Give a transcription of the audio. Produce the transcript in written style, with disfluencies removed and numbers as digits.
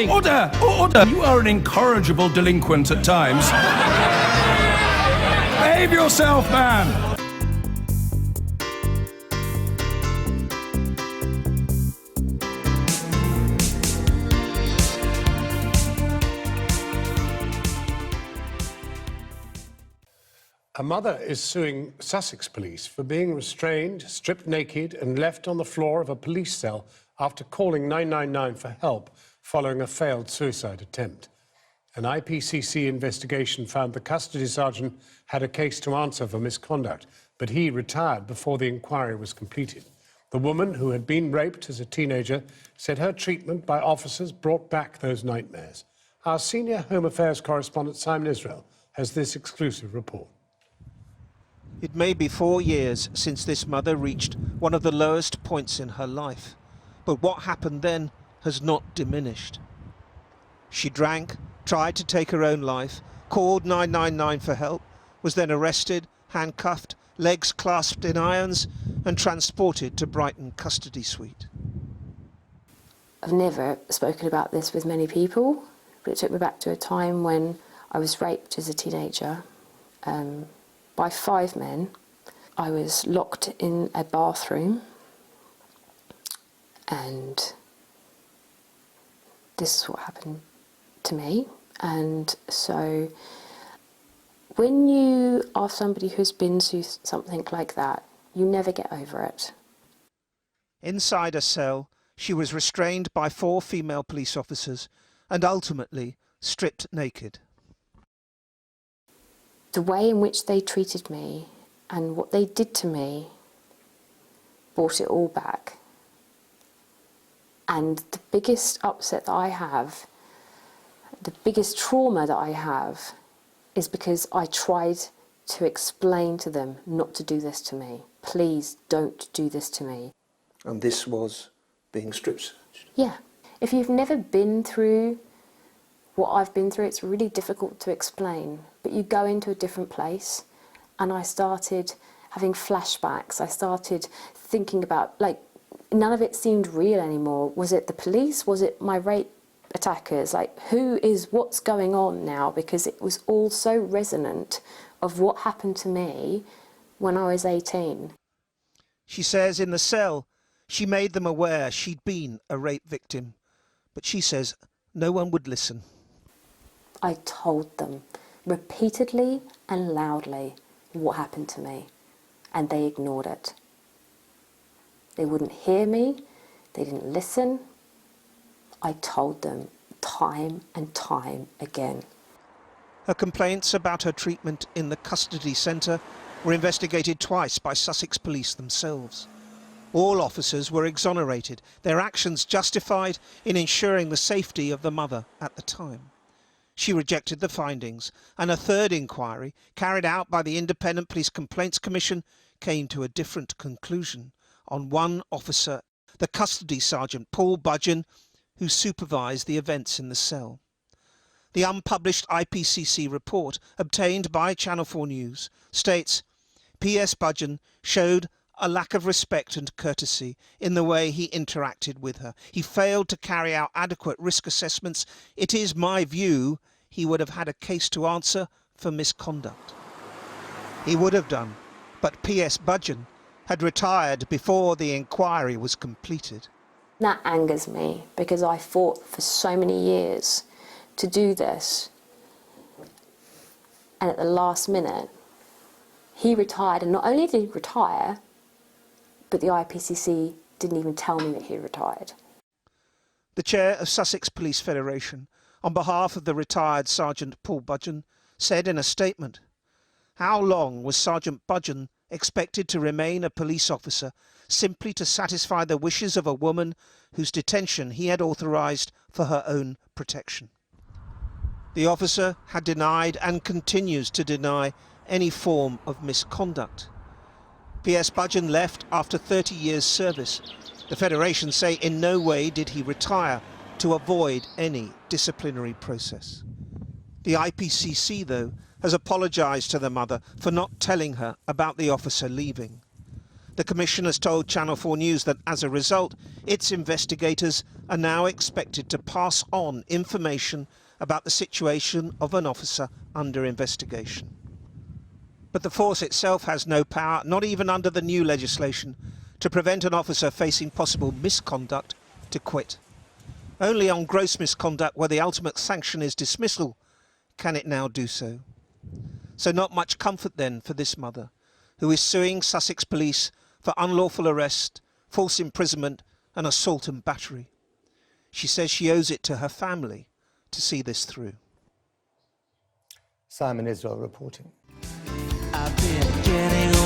Order! Order! You are an incorrigible delinquent at times. Behave yourself, man! A mother is suing Sussex police for being restrained, stripped naked and left on the floor of a police cell after calling 999 for help following a failed suicide attempt. An IPCC investigation found the custody sergeant had a case to answer for misconduct, but he retired before the inquiry was completed. The woman, who had been raped as a teenager, said her treatment by officers brought back those nightmares. Our senior Home Affairs correspondent Simon Israel has this exclusive report. It may be 4 years since this mother reached one of the lowest points in her life, but what happened then has not diminished. She drank, tried to take her own life, called 999 for help, was then arrested, handcuffed, legs clasped in irons and transported to Brighton custody suite. I've never spoken about this with many people, but it took me back to a time when I was raped as a teenager by 5 men. I was locked in a bathroom, and this is what happened to me. And so when you are somebody who's been through something like that, you never get over it. Inside a cell, she was restrained by 4 female police officers and ultimately stripped naked. The way in which they treated me and what they did to me brought it all back. And the biggest upset that I have, the biggest trauma that I have, is because I tried to explain to them not to do this to me. Please don't do this to me. And this was being strip searched? Yeah. If you've never been through what I've been through, it's really difficult to explain. But you go into a different place, and I started having flashbacks. I started thinking about, like, none of it seemed real anymore. Was it the police? Was it my rape attackers? Like, what's going on now? Because it was all so resonant of what happened to me when I was 18. She says in the cell, she made them aware she'd been a rape victim. But she says no one would listen. I told them repeatedly and loudly what happened to me, and they ignored it. They wouldn't hear me, they didn't listen. I told them time and time again. Her complaints about her treatment in the custody centre were investigated twice by Sussex police themselves. All officers were exonerated, their actions justified in ensuring the safety of the mother at the time. She rejected the findings, and a third inquiry, carried out by the Independent Police Complaints Commission, came to a different conclusion on one officer, the custody sergeant Paul Budgeon, who supervised the events in the cell. The unpublished IPCC report, obtained by Channel 4 News, states PS Budgeon showed a lack of respect and courtesy in the way he interacted with her. He failed to carry out adequate risk assessments. It is my view he would have had a case to answer for misconduct. He would have done, but PS Budgeon had retired before the inquiry was completed. That angers me, because I fought for so many years to do this, and at the last minute he retired. And not only did he retire, but the IPCC didn't even tell me that he retired. The chair of Sussex Police Federation, on behalf of the retired Sergeant Paul Budgeon, said in a statement, "How long was Sergeant Budgeon expected to remain a police officer simply to satisfy the wishes of a woman whose detention he had authorised for her own protection?" The officer had denied and continues to deny any form of misconduct. PS Budgeon left after 30 years' service. The Federation say in no way did he retire to avoid any disciplinary process. The IPCC, though, has apologised to the mother for not telling her about the officer leaving. The Commission has told Channel 4 News that as a result, its investigators are now expected to pass on information about the situation of an officer under investigation. But the force itself has no power, not even under the new legislation, to prevent an officer facing possible misconduct to quit. Only on gross misconduct, where the ultimate sanction is dismissal, can it now do so. So not much comfort then for this mother, who is suing Sussex Police for unlawful arrest, false imprisonment and assault and battery. She says she owes it to her family to see this through. Simon Israel reporting. I've been getting